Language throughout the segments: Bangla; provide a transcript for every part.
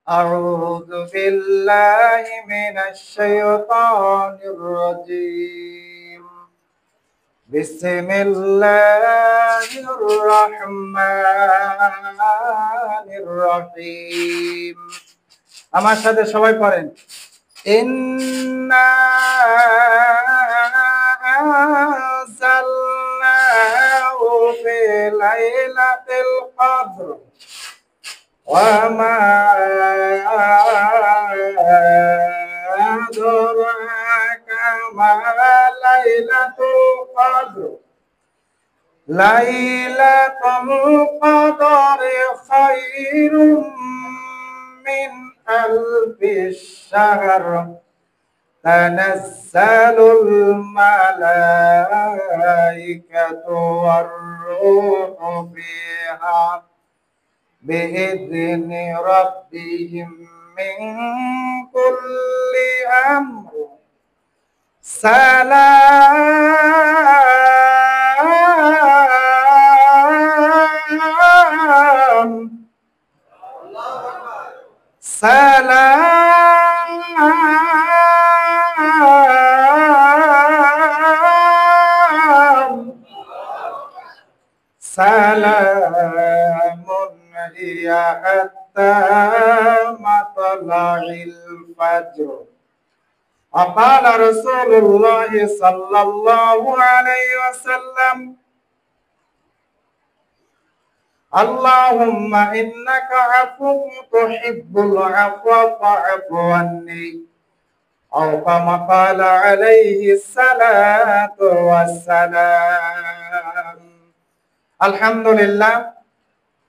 أعوذ بالله من الشيطان الرجيم بسم الله الرحمن الرحيم আমার সাথে সবাই পড়েন ইন্না আনজালনাহু ফি লাইলাতিল কদর وما أدراك ما ليلة القدر ليلة القدر خير من ألف الشهر تنزل الملائكة والروح فيها بإذن ربهم من كل أمر سلام سلام هي حتى مطلع الفجر وقال رسول الله صلى الله عليه وسلم اللهم إنك عفو تحب العفو فاعف عني أو كما قال عليه الصلاة والسلام আলহামদুলিল্লাহ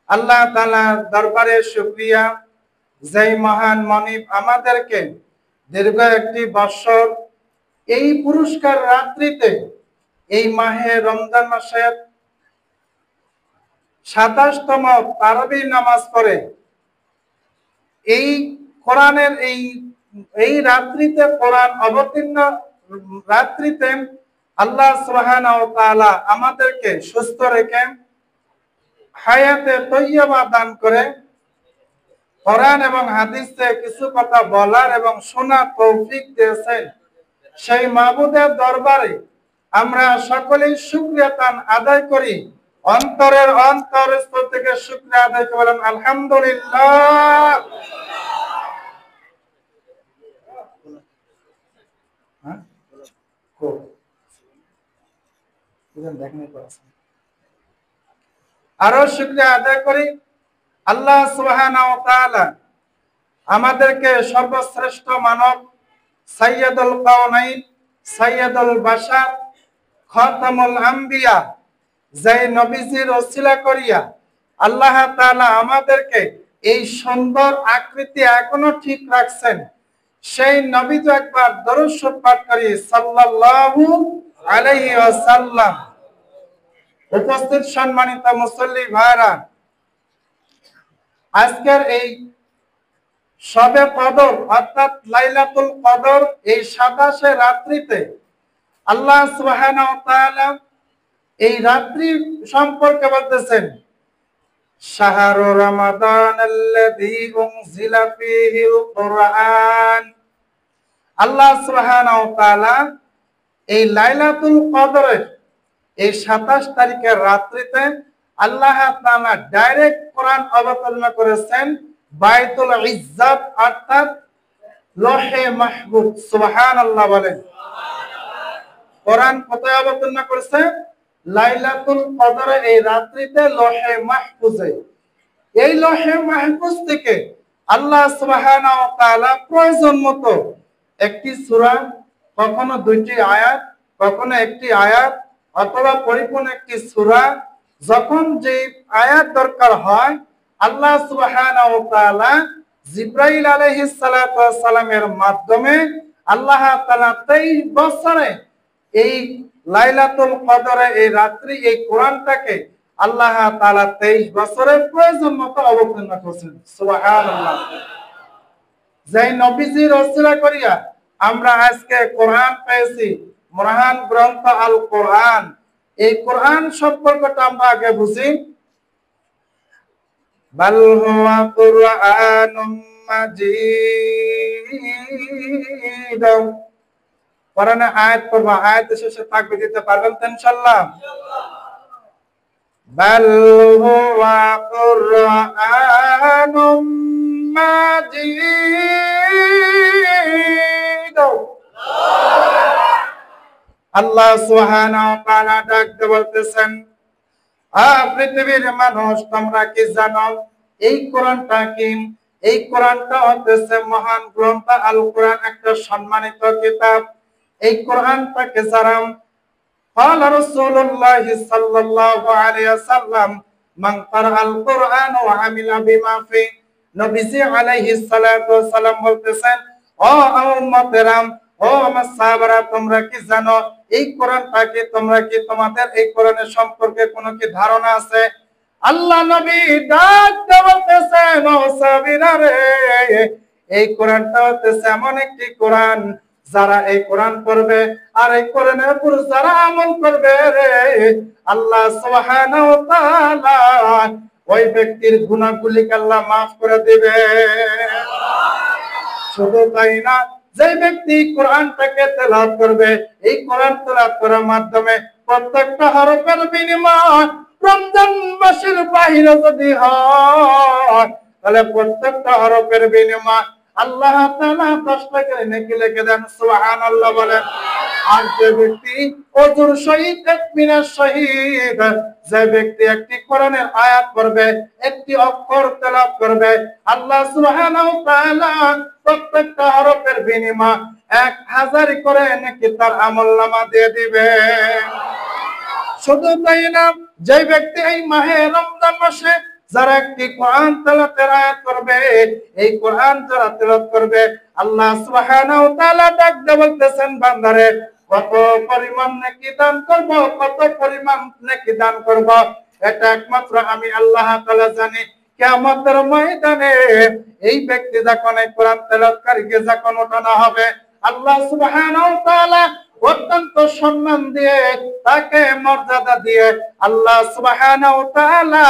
আল্লাহ তাআলার দরবারে শুকরিয়া যেই মহান মনিব আমাদেরকে দীর্ঘ একটি বছর এই পুরস্কার রাত্রিতে এই মাহে রমজান মাসের ২৭তম তারাবি নামাজ পড়ে এই কোরআনের এই রাত্রিতে কোরআন অবতীর্ণ রাত্রিতে আল্লাহ সুবহানাহু ওয়া তাআলা আমাদেরকে সুস্থ রেখে হায়াতে তৈয়বা দান করে কোরআন এবং হাদিসে কিছু কথা বলার এবং শোনার তৌফিক দিয়েছেন সেই মাবুদের দরবারে আমরা সকলেই শুকরিয়া আদায় করি অন্তরের অন্তরস্থল থেকে শুকরিয়া আদায় করে বলেন আলহামদুলিল্লাহ আরো শুকরিয়া আদায় করি আল্লাহ সুবহানাহু ওয়া তাআলা আমাদেরকে সর্বশ্রেষ্ঠ মানব সাইয়্যিদুল কাওনাইন সাইয়্যিদুল বাশার খাতামুল আম্বিয়া যে নবীজির ওসিলা করিয়া আল্লাহ তাআলা আমাদেরকে এই সুন্দর আকৃতি এখনো ঠিক রাখছেন সেই নবীজি একবার দরুদ শরীফ পাঠ করি সাল্লাল্লাহু আলাইহি ওয়াসাল্লাম উপস্থিত সম্মানিত মুসল্লি ভাইরা আজকের এই শবে কদর অর্থাৎ লাইলাতুল কদর এই ২৭ রাত্রিতে আল্লাহ সুবহানাহু ওয়া তাআলা এই রাত্রি সম্পর্কে বলতেছেন শাহরু রমাদানাল্লাযী উনজিলা ফীহিল কুরআন আল্লাহ সুবহানাহু ওয়া তাআলা এই লাইলাতুল কদরের এই ২৭ তারিখের রাত্রিতে আল্লাহ তাআলা ডাইরেক্ট কোরআন অবতীর্ণ করেছেন বাইতুল ইজ্জত অর্থাৎ লৌহে মাহফুজ সুবহানাল্লাহ বলেন কোরআন কোথায় অবতীর্ণ করেছে লাইলাতুল কদরে এই রাত্রিতে লৌহে মাহফুজে এই লৌহে মাহফুজ থেকে আল্লাহ সুবহানাহু ওয়া তাআলা প্রয়োজন মতো একটি সূরা কখনো দুইটি আয়াত কখনো একটি আয়াত অথবা পরিপূর্ণ একটি সূরা যখন যে আয়াত দরকার হয় আল্লাহ সুবহানাহু ওয়া তাআলা জিবরাইল আলাইহিস সালাতু ওয়াস সালামের মাধ্যমে আল্লাহ তাআলা 23 বছরে এই লাইলাতুল কদরে এই রাত্রি এই কোরআনটাকে আল্লাহ তাআলা 23 বছরের প্রয়োজন মতো অবতীর্ণ করেছেন সুবহানাল্লাহ যেই নবীজির ওসিলা করিয়া আমরা আজকে কোরআন পেয়েছি মহান গ্রন্থ আল কোরআন এই কোরআন সম্পর্কটা আমরা আগে বুঝি বাল হুয়া কুরআনুম মাজিদ। কোরআনে আয়াত পড়ব, আয়াত শেষে তাকবীর দিতে পারবেন তো ইনশাআল্লাহ? বাল হুয়া কুরআনুম মাজিদ। আল্লাহ সুবহানাহু ওয়া তাআলা ডাকতে বলতেছেন, পৃথিবীর মানুষ তোমরা কি জানো এই কোরআনটা কি? এই কোরআনটা হচ্ছে মহান গ্রন্থ আল কোরআন, একটা সম্মানিত কিতাব। এই কোরআনটাকে যারা قال رسول الله صلى الله عليه وسلم من قرأ القرآن وعمل بما فيه। নবীজি আলাইহিস সালাতু ওয়াস সালাম বলতেছেন, ও উম্মতেরাম, ও আমার সাহাবারা, তোমরা কি জানো এই কোরআনটাকে? তোমরা কি, তোমাদের এই কোরআনের সম্পর্কে কোনো কি ধারণা আছে? আল্লাহ নবী ডাক দিয়ে বলতেছেন, ও সাহাবীরা রে, এই কোরআনটা হচ্ছে এমন একটি কোরআন, যারা এই কোরআন পড়বে আর এই কোরআনের উপর যারা আমল করবে রে, আল্লাহ সুবহানাহু ওয়া তাআলা ওই ব্যক্তির গুনাহগুলিকে আল্লাহ মাফ করে দিবে। শুধু তাই না, যে ব্যক্তি কোরআনটাকে তেলাওয়াত করবে, এই কোরআন তেলাওয়াত করার মাধ্যমে প্রত্যেকটা হরফের বিনিময় রমজান মাসের বাইরে যদি হয়, তাহলে প্রত্যেকটা হরফের বিনিময় আল্লাহ তাআলা 10 টাকা নেকি লিখে দেন। সুবহানাল্লাহ বলেন। আর যে ব্যক্তি ওযুর সহিত তাকবীরের সহিত যে ব্যক্তি একটি কোরআনের আয়াত পড়বে, একটি অক্ষর তেলাওয়াত করবে, আল্লাহ সুবহানাহু ওয়া তাআলা প্রত্যেকটা হরফের বিনিময় 1000 করে নেকি তার আমলনামা দিয়ে দিবে। শুধু তাই না, যে ব্যক্তি এই মাহে রমজান মাসে যারা একটি কোরআন তেলাওয়াতের আয়াত করবে, এই কোরআন যারা তেলাওয়াত করবে, আল্লাহ সুবহানাহু ওয়া তাআলা ডাক দিয়ে বলতেছেন, বান্দারে কত পরিমাণ নেকি দান করব, কত পরিমাণ নেকি দান করব, এটা একমাত্র আমি আল্লাহ তাআলা জানি। কিয়ামতের ময়দানে এই ব্যক্তি যখন এই কোরআন তেলাওয়াতকারীকে যখন ওঠানো হবে, আল্লাহ সুবহানাহু ওয়া তাআলা অত্যন্ত সম্মান দিয়ে, তাকে মর্যাদা দিয়ে আল্লাহ সুবহানাহু ওয়া তাআলা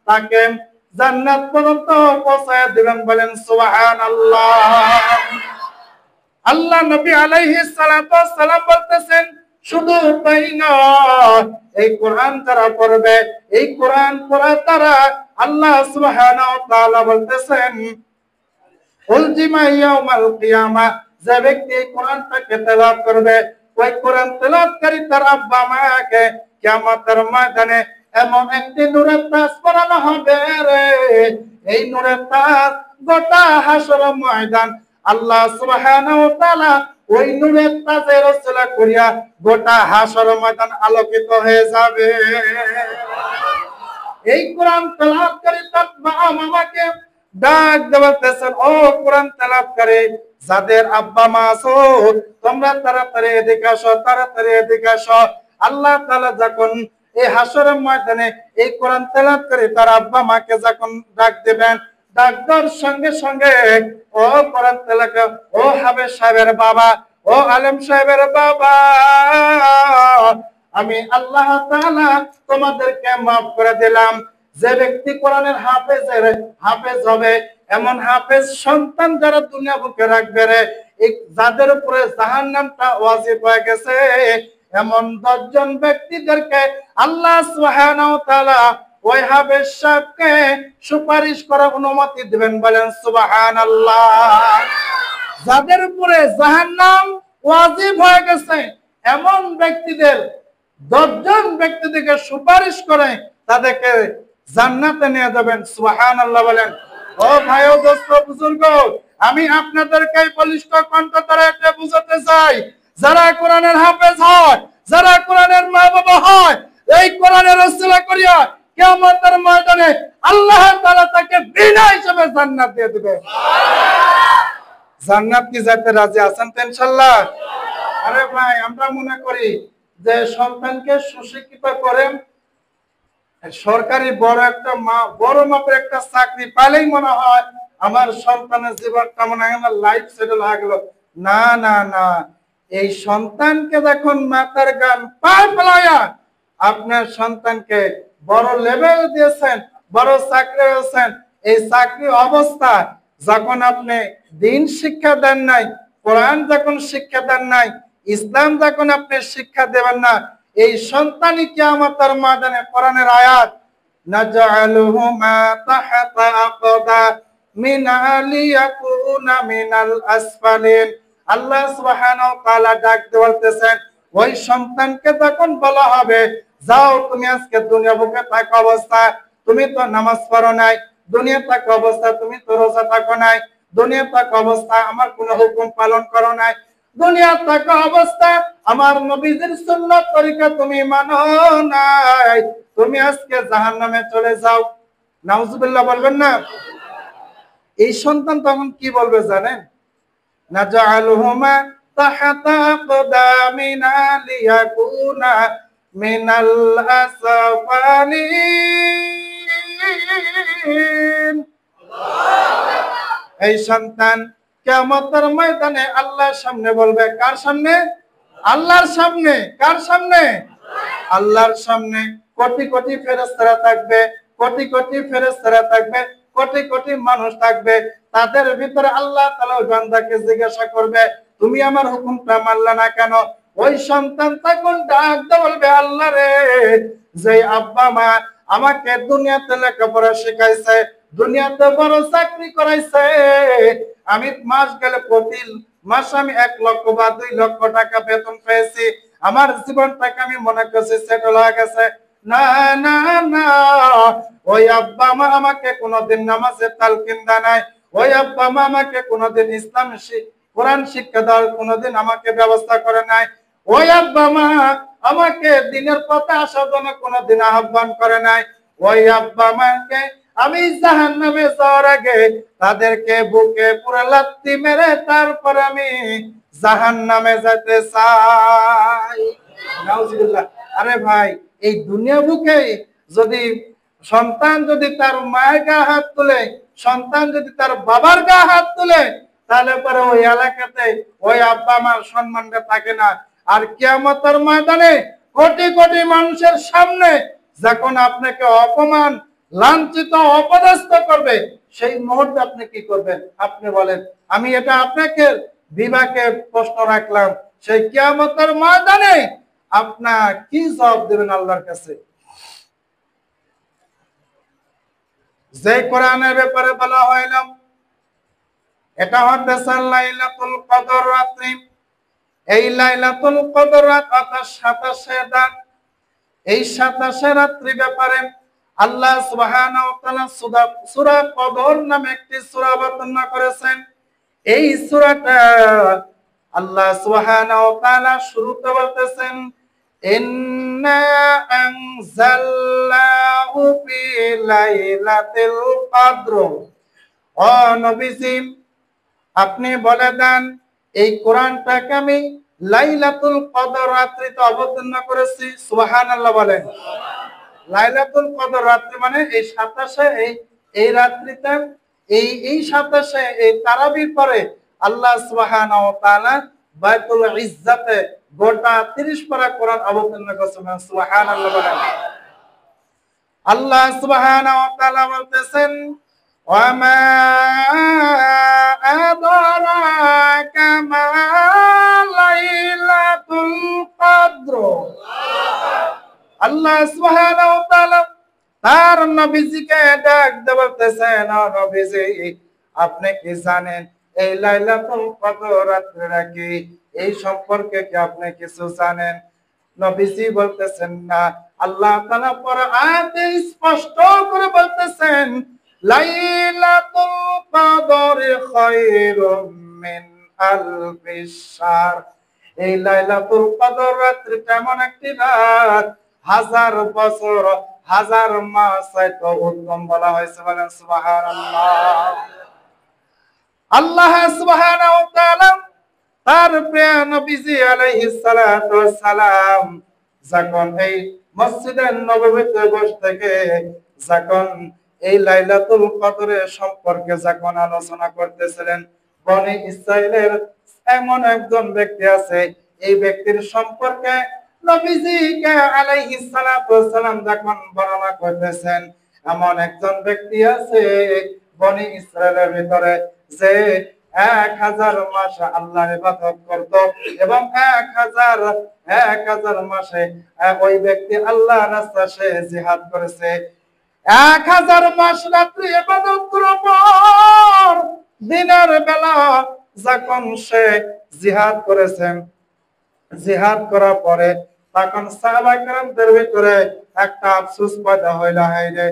তাকে জান্নাত পর্যন্ত পৌঁছায় দিবেন। বলেন সুবহানাল্লাহ। আল্লাহ নবী আলাইহিস সালাতু ওয়াস সালাম বলতেছেন, শুধু তাই না, এই কোরআন যারা পড়বে, এই কোরআন পড়া তারা আল্লাহ সুবহানাহু ওয়া তাআলা বলতেছেন, উলজিমা ইয়াউমাল কিয়ামাহ, যে ব্যক্তি এই কোরআনটাকে তেলাওয়াত করবে, ওই কোরআন তেলাওয়াতকারী তার আব্বা মাকে কিয়ামতের ময়দানে এমন একটি নূরের তাজ পরানো হবে রে, এই নূরের তাজ গোটা হাসর ময়দান আল্লাহ সুবহানাহু ওয়া তাআলা ওই নূরের তাজের ওসিলা করিয়া গোটা হাসর ময়দান আলোকিত হয়ে যাবে। এই কোরআন তেলাওয়াতকারী তার মামাকে ডাক দেওয়াতেছেন, ও কোরআন তেলাওয়াতকারী যাদের আব্বা মা আছো, তোমরা তাড়াতাড়ি এদিকে আসো, তাড়াতাড়ি এদিকে আসো। আল্লাহ তাআলা যখন এই হাসরের ময়দানে এই কোরআন তেলাওয়াতকারী তার আব্বা মাকে যখন ডাক দিবেন, ডাক দেওয়ার সঙ্গে সঙ্গে, ও কোরআন তেলাওয়াত, ও হাফেজ সাহেবের বাবা, ও আলেম সাহেবের বাবা, আমি আল্লাহ তাআলা তোমাদেরকে মাফ করে দিলাম। যে ব্যক্তি কোরআনের হাফেজ হবে, এমন হাফেজ সন্তান যারা দুনিয়া বুকে রাখবে রে, যাদের উপরে জাহান্নামটা ওয়াজিব হয়ে গেছে, এমন 10 জন ব্যক্তিদেরকে আল্লাহ সুবহানাহু ওয়া তাআলা ওই হাফেজ সাহেবকে সুপারিশ করার অনুমতি দিবেন। বলেন সুবহানাল্লাহ। যাদের উপরে জাহান্নাম ওয়াজিব হয়ে গেছে, এমন ব্যক্তিদের 10 জন ব্যক্তিদেরকে সুপারিশ করে তাদেরকে জান্নাতে নিয়ে যাবেন। সুবহানাল্লাহ বলেন। ও ভাই, ও দোস্ত, বুজুর্গ, আমি আপনাদেরকে বলিষ্ঠ কণ্ঠ দ্বারা এটা বুঝাতে চাই, যারা কোরআনের হাফেজ হয়, যারা কোরআনের মা বাবা হয়, এই কোরআনের ওসিলা করিয়া কিয়ামতের ময়দানে আল্লাহ তাআলা তাকে বিনা হিসাবে জান্নাত দিয়ে দিবে। জান্নাত কি যেতে রাজি আছেন তো ইনশাআল্লাহ? আরে ভাই, আমরা মনে করি যে সন্তানকে সুশিক্ষিত করেন, সরকারি বড় মাপের একটা চাকরি পাইলেই মনে হয় আমার সন্তানের জীবনটা মনে হয় লাইফ সেটেল হয়ে গেল। না না না, এই সন্তানকে যখন মাতার গান পায় ফেলাইয়া আপনার সন্তানকে বড় লেভেল দিয়েছেন, বড় চাকরি দিয়েছেন, এই চাকরি অবস্থা যখন আপনি দিন শিক্ষা দেন নাই, কোরআন যখন শিক্ষা দেন নাই, ইসলাম যখন আপনি শিক্ষা দেবেন না, এই সন্তানই কিয়ামতের ময়দানে কোরআনের আয়াত নাজআলুহুমা তাহতা আকদামিনা লিয়াকুনা মিনাল আসফালিন। আল্লাহ সুবহানাহু ওয়া তাআলা ডাক দিয়ে বলতেছেন, ওই সন্তানকে যখন বলা হবে, যাও তুমি আজকে দুনিয়া বুকে থাকা অবস্থা তুমি তো নামাজ পড়ো নাই, দুনিয়া থাকা অবস্থা তুমি তো রোজা থাকো নাই, দুনিয়া থাকা অবস্থা আমার কোনো হুকুম পালন করো নাই, দুনিয়া থাকা অবস্থা আমার নবীজির সুন্নাত তরিকা তুমি মানো নাই, তুমি আজকে জাহান্নামে চলে যাও। নাউজুবিল্লাহ বলবেন না? এই সন্তান তখন কি বলবে জানেন? নাজআলুহুমা তাহতা আকদামিনা লিয়াকুনা মিনাল আসফালিন। এই সন্তান কিয়ামতের ময়দানে আল্লাহর সামনে বলবে, কার সামনে? আল্লাহর সামনে। কার সামনে? আল্লাহর সামনে। কোটি কোটি ফেরেশতারা থাকবে, কোটি কোটি ফেরেশতারা থাকবে, কোটি কোটি মানুষ থাকবে। তাদের ভিতরে আল্লাহ তাআলা ওই বান্দাকে জিজ্ঞাসা করবে, তুমি আমার হুকুমটা মানলে না কেন? ওই সন্তান তখন ডাক দিয়ে বলবে, আল্লাহ রে, যে আব্বা মা আমাকে দুনিয়াতে লেখাপড়া শেখাইছে, দুনিয়াতে বড় চাকরি করাইছে, আমি মাস গেলে প্রতি মাসে আমি 1 লক্ষ বা 2 লক্ষ টাকা বেতন পেয়েছি, আমার জীবনটাকে আমি মনে করছি সেটেল হয়ে গেছে। না না না, ওই আব্বা মা আমাকে কোনোদিন নামাজের তালকিন দেয় নাই, ওই আব্বা মা আমাকে কোনোদিন ইসলাম কোরআন শিক্ষা দেওয়ার কোনোদিন আমাকে ব্যবস্থা করে নাই, ওই আব্বা মা আমাকে দিনের পথে আসার জন্য কোনোদিন আহ্বান করে নাই, ওই আব্বা মাকে আমি জাহান্নামে যাওয়ার আগে তাদেরকে বুকে পুরো লাত্তি মেরে তারপর আমি জাহান্নামে যেতে চাই। নাউজুবিল্লাহ। আরে ভাই, এই দুনিয়া বুকে যদি সন্তান যদি তার মায়ের গায়ে হাত তুলে, সন্তান যদি তার বাবার গায়ে হাত তুলে, তাহলে পরে ওই এলাকাতে ওই আব্বা মার সম্মানটা থাকে না। আর কিয়ামতের ময়দানে কোটি কোটি মানুষের সামনে যখন আপনাকে অপমান, লাঞ্ছিত, অপদস্থ করবে, সেই মুহূর্তে আপনি কি করবেন? আপনি বলেন। আমি এটা আপনাকে বিভাগে প্রশ্ন রাখলাম, সেই কিয়ামতের ময়দানে আপনার কি জবাব দেবেন আল্লাহর কাছে? যে কোরআনের ব্যাপারে বলা হইলাম, এটা হচ্ছে লাইলাতুল কদর রাত্রি। এই লাইলাতুল কদর রাত অর্থাৎ 27 রাত, এই 27 রাত্রি ব্যাপারে আল্লাহ সুবহানাহু ওয়া তাআলা সূরা কদর নামে একটি সূরা অবতীর্ণ করেছেন। এই সূরাটা আল্লাহ সুবহানাহু ওয়া তাআলা শুরুতে বলতেছেন, ইন্না আনজালনাহু ফি লাইলাতিল কদর। ও নবীজি, আপনি বলে দেন এই কোরআনটাকে আমি লাইলাতুল কদর রাত্রিতে অবতীর্ণ করেছি। সুবহানাল্লাহ বলেন। লাইলাতুল কদর রাত্রি মানে এই 27 এই রাত্রিতে এই 27 এই তারাবির পরে আল্লাহ সুবহানাহু ওয়া তাআলা বাইতুল ইজ্জাতে গোটা 30 পারা কোরআন অবতীর্ণ করেছেন। সুবহানাল্লাহ বলেন। আল্লাহ সুবহানাহু ওয়া তাআলা বলতেছেন, ওয়ামা আদরাকা মা লাইলাতুল কদর। আল্লাহ সুবহানাহু ওয়া তাআলা তার নবীজিকে ডাক দিয়ে বলতেছেন, ও নবীজি, আপনি কি জানেন এই লাইলাতুল কদর রাত্রিটা কি? এই সম্পর্কে কি আপনি কিছু জানেন? নবীজি বলতেছেন না। আল্লাহ তাআলা পরে আয়াতে স্পষ্ট করে বলতেছেন, লাইলাতুল কদর খায়রুম মিন আলফিশ শাহর। এই লাইলাতুল কদর রাত্রিটা এমন একটি রাত, 1000 বছর 1000 মাস চাইতে উত্তম বলা হয়েছে। বলেন সুবহানাল্লাহ। আল্লাহ সুবহানাহু ওয়া তাআলা তার প্রিয় নবীজি আলাইহিস সালাতু ওয়াস সালাম যখন এই মসজিদে নববীতে বসে থেকে যখন এই লাইলাতুল কদরের সম্পর্কে যখন আলোচনা করতেছিলেন, বনি ইসরাইলের এমন একজন ব্যক্তি আছে, এই ব্যক্তির সম্পর্কে নবীজিকে আলাইহিস সালাতু ওয়াস সালাম যখন বর্ণনা করতেছেন, এমন একজন ব্যক্তি আছে বনি ইসরায়েলের ভিতরে যে 1000 মাস আল্লাহর ইবাদত করত এবং 1000 মাসে ওই ব্যক্তি আল্লাহর রাস্তায় সে জিহাদ করেছে। 1000 মাস রাত্রি ইবাদত করার পর দিনের বেলা যখন সে জিহাদ করেছেন, জিহাদ করার পরে তখন সাহাবায়ে কেরামদের ভিতরে একটা আফসোস পয়দা হইল, হায়রে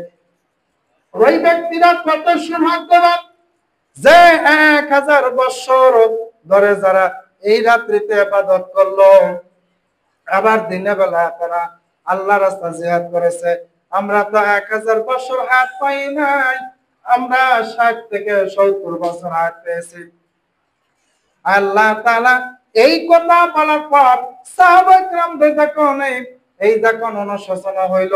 ওই ব্যক্তিরা কত সৌভাগ্যবান যে 1000 বছর ধরে যারা এই রাত্রিতে ইবাদত করলো, আবার দিনের বেলা তারা আল্লাহর রাস্তায় জিহাদ করেছে। আমরা তো 1000 বছর হাত পাই নাই, আমরা 60 থেকে 70 বছর হাত পেয়েছি। আল্লাহ তাআলা এই কথা বলার পর সাহাবায়ে কেরামদের যখন এই যখন অনুশোচনা হইল,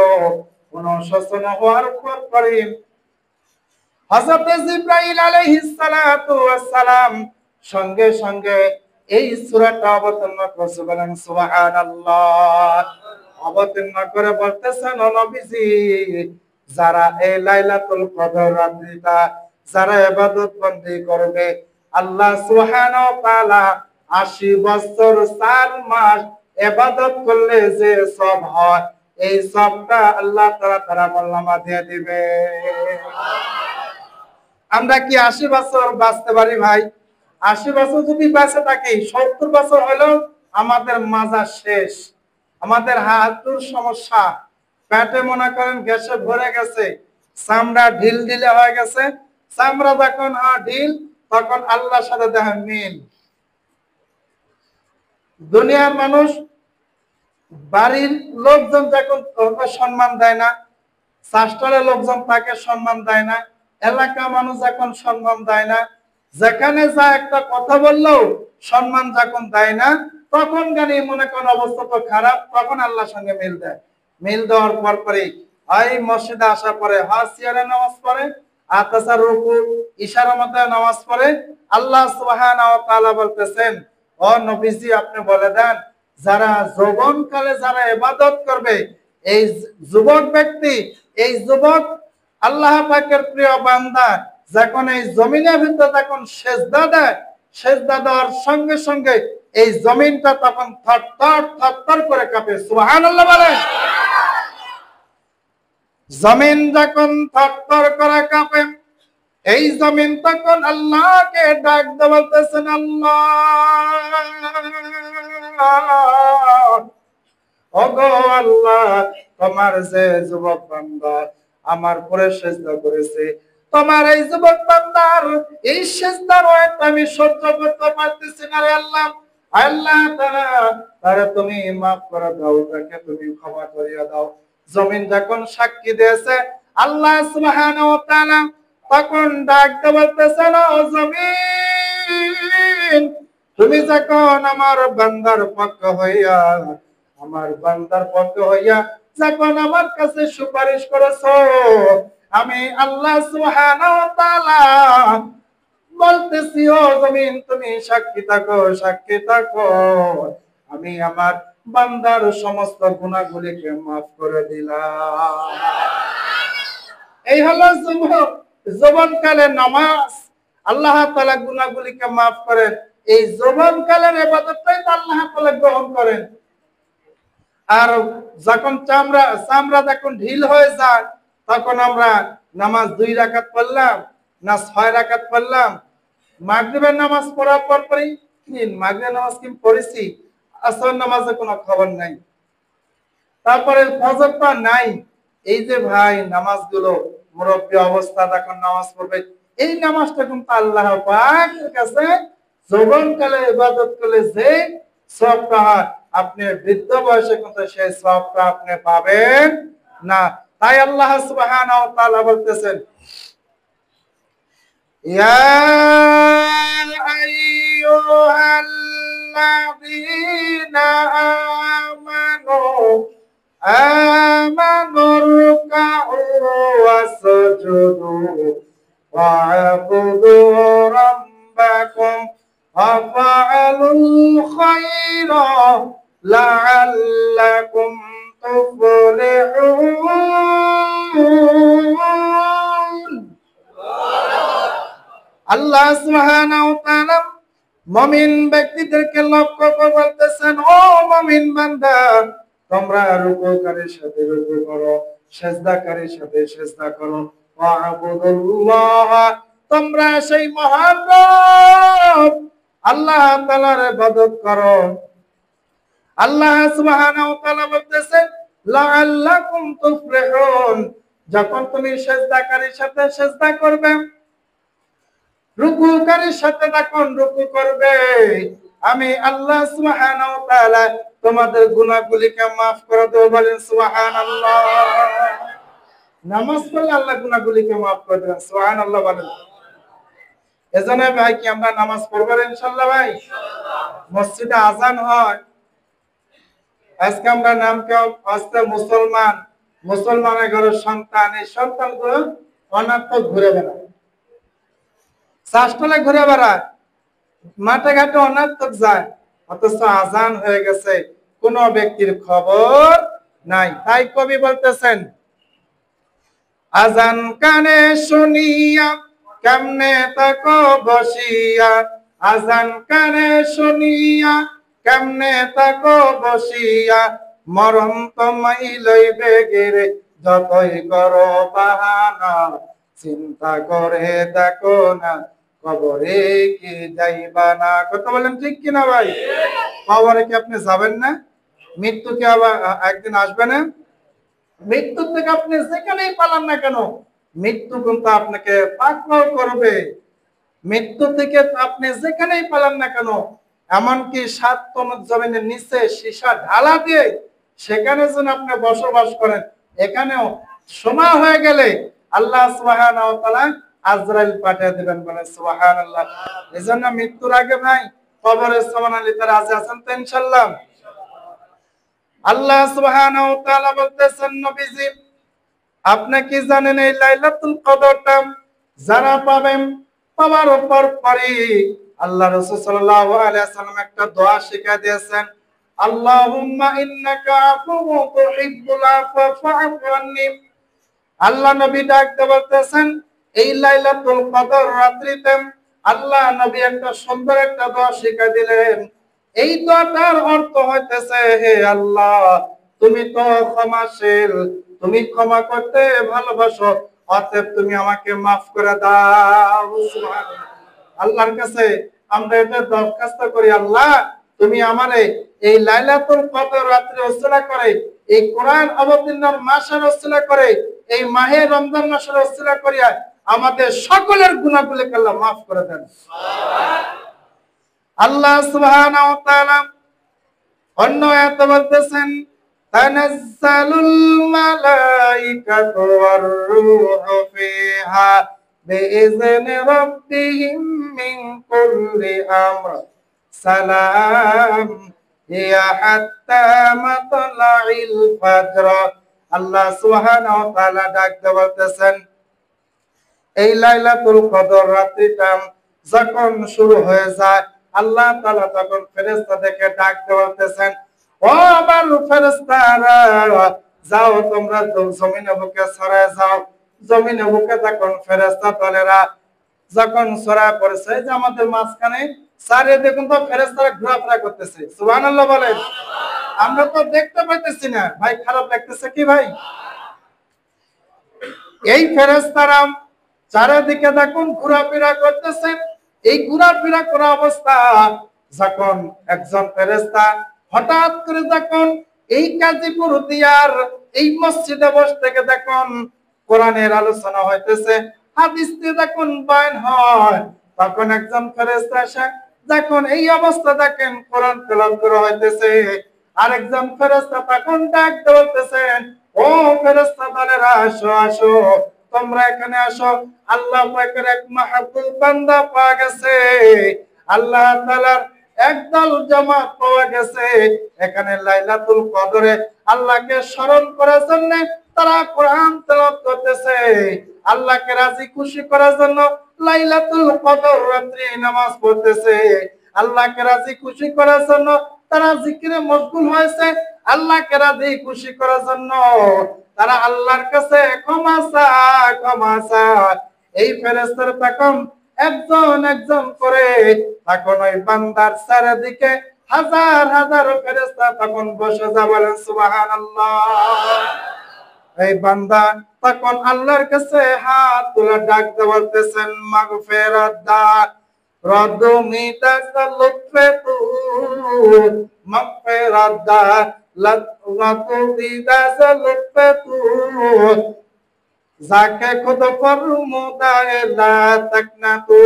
অনুশোচনা হওয়ার পরে হযরত জিবরাইল আলাইহিস সালাতু ওয়াস সালাম সঙ্গে সঙ্গে এই সূরাটা অবতীর্ণ করেছে, বলেন সুবহানাল্লাহ। অবতীর্ণ করে বলতেছেন, ও নবীজি, যারা এই লাইলাতুল কদর রাত্রিটা যারা ইবাদত বন্দেগি করবে, আল্লাহ সুবহানাহু ওয়া তাআলা 80 বছর 4 মাস ইবাদত করলে যে সওয়াব হয়, এই সওয়াবটা আল্লাহ তাআলা তার আমলনামা দিয়ে দিবে। আমরা কি 80 বছর বাঁচতে পারি ভাই? 80 বছর যদি বেঁচে থাকি, 70 বছর হলেও আমাদের মাজা শেষ, আমাদের হাঁটুর সমস্যা, পেটে মনে করেন গ্যাসে ভরে গেছে, চামড়া ঢিল ঢিলে হয়ে গেছে। চামড়া যখন ঢিল, তখন আল্লাহর সাথে দেখা মিল। দুনিয়ার মানুষ বাড়ির লোকজন যখন সম্মান দেয় না, শাস্ত্রের লোকজন তাকে সম্মান দেয় না, এলাকা মানুষ যখন সম্মান দেয় না, যেখানে যা একটা কথা বললেও সম্মান যখন দেয় না, তখন গানি মনে করেন অবস্থা তো খারাপ, তখন আল্লাহর সঙ্গে মিল দেয়। মিল দেওয়ার পর পরে এই মসজিদে আসা পরে হাসিয়ারে নামাজ পড়ে, আর তাছাড়া রুকু ইশারা মতে নামাজ পড়ে। আল্লাহ সুবহানাহু ওয়া তাআলা বলতেছেন, ও নবীজি আপনি বলে দেন, যারা যৌবনকালে যারা ইবাদত করবে, এই যুবক ব্যক্তি, এই যুবক আল্লাহ পাকের প্রিয় বান্দা যখন এই জমিনের ভিতরে যখন সেজদা দেয়, সেজদা দেওয়ার সঙ্গে সঙ্গে এই জমিনটা তখন থরথর থরথর করে কাঁপে। সুবহানাল্লাহ বলেন। জমিন যখন থরথর করে কাঁপে, এই জমিন তখন আল্লাহকে ডাক দিয়ে বলতেছেন, আল্লাহ, ওগো আল্লাহ, তোমার যে যুবক বান্দা আমার পরে সেজদা করেছে, তোমার এই যুবক বান্দার এই সেজদার ওয়াক্ত আমি সহ্য করতে পারতেছি না রে আল্লাহ। আল্লাহ তারা তুমি মাফ করে দাও, তাকে তুমি ক্ষমা করিয়া দাও। জমিন যখন সাক্ষী দিয়েছে, আল্লাহ সুবহানাহু ওয়া তাআলা তখন ডাক দিয়ে বলতেছেন, ও জমিন, তুমি যখন আমার বান্দার পক্ষ হইয়া, আমার বান্দার পক্ষ হইয়া যখন আমার কাছে সুপারিশ করেছো, আমি আল্লাহ সুবহানাহু ওয়া তাআলা বলতেছি, ও জমিন তুমি সাক্ষী থাকো, সাক্ষী থাকো, আমি আমার বান্দার সমস্ত গুনাহগুলিকে মাফ করে দিলাম। এই হলো যৌবনকালের নামাজ। আল্লাহ তাআলা গুনাহগুলিকে মাফ করেন। এই যৌবনকালের ইবাদতটাই তো আল্লাহ তাআলা গ্রহণ করেন। আর যখন চামড়া যখন ঢিল হয়ে যায়, তখন আমরা নামাজ 2 রাকাত পড়লাম না 6 রাকাত পড়লাম। মাগরিবের নামাজ পড়ার পরই মাগরিবের নামাজ কি পড়েছি, আসর নামাজে কোনো খবর নাই, তারপরে ফজরটা নাই। এই যে ভাই নামাজগুলো মুরব্বী অবস্থা যখন নামাজ পড়বে, এই নামাজটা কিন্তু আল্লাহ পাকের কাছে যৌবনকালে ইবাদত করলে যে সওয়াবটা হয়, আপনি বৃদ্ধ বয়সে কিন্তু সেই সওয়াবটা আপনি পাবেন না। তাই আল্লাহ সুবহানাহু ওয়া তাআলা বলতেছেন, ইয়া আইয়ুহাল্লাযীনা আমানু রুকউ ওয়াসজুদু ওয়া'বুদু রাব্বাকুম ওয়াফআলুল খায়রা লা'আল্লাকুম তুফলিহুন। আল্লাহ সুবহানাহু ওয়া তাআলা মুমিন ব্যক্তিদেরকে লক্ষ্য করে বলতেছেন, ও মুমিন বান্দা, তোমরা রুকুকারীর সাথে রুকু করো, সিজদাকারীর সাথে সিজদা করো। ওয়া'বুদুল্লাহ, তোমরা সেই মহান রব আল্লাহ তাআলার ইবাদত করো। আল্লাহ সুবহানাহু ওয়া তাআলা বলতেছেন, লাআল্লাকুম তুফলিহুন, যখন তুমি সিজদাকারীর সাথে সিজদা করবে, রুকুকারীর সাথে যখন রুকু করবে, আমি আল্লাহ সুবহানাহু ওয়া তাআলা তোমাদের গুনাহগুলিকে maaf করে দেব। বলেন সুবহানাল্লাহ। নামাজ পড়লে আল্লাহ গুনাহগুলিকে maaf করে দেন। সুবহানাল্লাহ বলেন। এজন্য ভাই কি আমরা নামাজ পড়ব ইনশাআল্লাহ ভাই? মসজিদে আযান হয়, আজকে আমরা নাম কেউ আজকে মুসলমানের ঘরের সন্তান, এই সন্তানগুলো অনার্থক ঘুরে বেড়ায়, চাষতলে ঘুরে বেড়ায়, মাঠে ঘাটে অনার্থক যায়, অথচ আজান হয়ে গেছে, কোন ব্যক্তির খবর নাই। তাই কবি বলতেছেন, আজান কানে শুনিয়া কেমনে তাকো বসিয়া, আজান কানে শুনিয়া কেমনে তাকো বসিয়া, মরণ তোমায় লইবে গেরে যতই করো বাহানা, চিন্তা করে দেখো না কবরে কি যাইবা না। কথা বলেন ঠিক কিনা ভাই? কবরে কি আপনি যাবেন না? মৃত্যু কি আবার একদিন আসবে না? মৃত্যু থেকে আপনি যেখানেই পালান না কেন, মৃত্যু কিন্তু আপনাকে পাকড়াও করবে। মৃত্যু থেকে আপনি যেখানেই পালান না কেন, এমনকি ৭ তম জমিনের নিচে সীসা ঢালা দিয়ে সেখানে যেন আপনি বসবাস করেন, এখানেও সময় হয়ে গেলে আল্লাহ সুবহানাহু ওয়া তাআলা আজরাইল পাঠিয়ে দিবেন। বলেন সুবহানাল্লাহ। এজন্য মৃত্যুর আগে ভাই কবরের সামানা নিতে রাজি আছেন তো ইনশাআল্লাহ? আল্লাহ সুবহানাহু ওয়া তাআলা বলতেছেন, নবীজি আপনি কি জানেন এই লাইলাতুল কদরটা যারা পাবেন, পাওয়ার উপর পরই আল্লাহ রাসূল সাল্লাল্লাহু আলাইহি ওয়াসাল্লাম একটা দোয়া শিখিয়ে দিয়েছেন, আল্লাহুম্মা ইন্নাকা আফুউন তুহিব্বুল আফওয়া ফা'ফু আন্নি। আল্লাহ নবী ডাকতে বলতেছেন, এই লাইলাতুল কদর রাত্রিতে আল্লাহ নবী একটা সুন্দর একটা দোয়া শিখিয়ে দিলেন। এই দোয়াটার অর্থ হইতেছে, হে আল্লাহ তুমি তো ক্ষমাশীল, তুমি ক্ষমা করতে ভালোবাসো, অতএব তুমি আমাকে maaf করে দাও। সুবহানাল্লাহ। আল্লাহর কাছে আমরা এটা দরখাস্ত করি, আল্লাহ তুমি আমারে এই লাইলাতুল কদর রাত্রে ওসিলা করে, এই কোরআন অবতীর্ণের মাসের ওসিলা করে, এই মাহে রমজান মাসের ওসিলা করিয়া আমাদের সকলের গুনাহগুলোকে আল্লাহ maaf করে দেন। আল্লাহ সুবহানাহু ওয়া তাআলা অন্য আয়াতে বলতেছেন, তানাজ্জালুল মালাইকাতু ওয়ার রূহু ফিহা বিইজনি রাব্বিহিম মিন কুল্লি আমর সালাম হিয়া হাত্তা মাতলাইল ফাজর। আল্লাহ সুবহানাহু ওয়া তাআলা ডাকতে বলতেছেন, এই লাইলাতুল কদর রাত্রিটা যখন শুরু হয়ে যায়, আল্লাহ তাআলা তখন ফেরেশতাদেরকে ডাকতে বলতেছেন, ও আমার ফেরেশতারা, যাও তোমরা জমিনের বুকে ছড়ায় যাও। জমিনের বুকে তখন ফেরেশতা দলেরা যখন ছড়ায় পড়েছে, যে আমাদের মাঝখানে সারে দেখুন তো ফেরেশতারা ঘোরাফেরা করতেছে। সুবহানাল্লাহ বলেন। আমরা তো দেখতে পাইতেছি না ভাই, খারাপ লাগতেছে কি ভাই? এই ফেরেশতারা চারিদিকে দেখুন ঘোরাফেরা করতেছেন। এই ঘোরাফেরা করা অবস্থা যখন একজন ফেরেশতা হঠাৎ করে যখন এই কাজীপুর দিয়ার এই মসজিদে বসে থেকে দেখুন কোরআনের আলোচনা হইতেছে, হাদিস দিয়ে যখন বয়ান হয়, তখন একজন ফেরেশতা এসে যখন এই অবস্থা দেখেন কোরআন তেলাওয়াত করা হইতেছে, আরেকজন ফেরেশতা তখন ডাকতে বলতেছেন, ও ফেরেশতা দলেরা আসো আসো, তোমরা এখানে আসো, আল্লাহ পাকের এক মাহবুব বান্দা পাওয়া গেছে, আল্লাহ তাআলার একদল জামাত পাওয়া গেছে। এখানে লাইলাতুল কদরে আল্লাহকে স্মরণ করার জন্য তারা কোরআন তেলাওয়াত করতেছে, আল্লাহকে রাজি খুশি করার জন্য লাইলাতুল কদর রাত্রি নামাজ পড়তেছে, আল্লাহকে রাজি খুশি করার জন্য তারা জিকিরে মশগুল হয়েছে, আল্লাহকে রাজি খুশি করার জন্য তারা আল্লাহর কাছে ক্ষমা চায়। এই ফেরেশতার তখন একজন একজন করে তখন ওই বান্দার চারিদিকে হাজার হাজার ফেরেশতা তখন বসে যা বলেন সুবহানাল্লাহ। এই বান্দা তখন আল্লাহর কাছে হাত তুলে ডাকতে বলতেছেন মাগফিরাত দা রদ্দু মিতাসা লুৎফে তু মাগফিরাত দা রদ্দু মিতাসা লুৎফে তু যাকে খুদ ফরমুদায়ে লা তাকনাতু।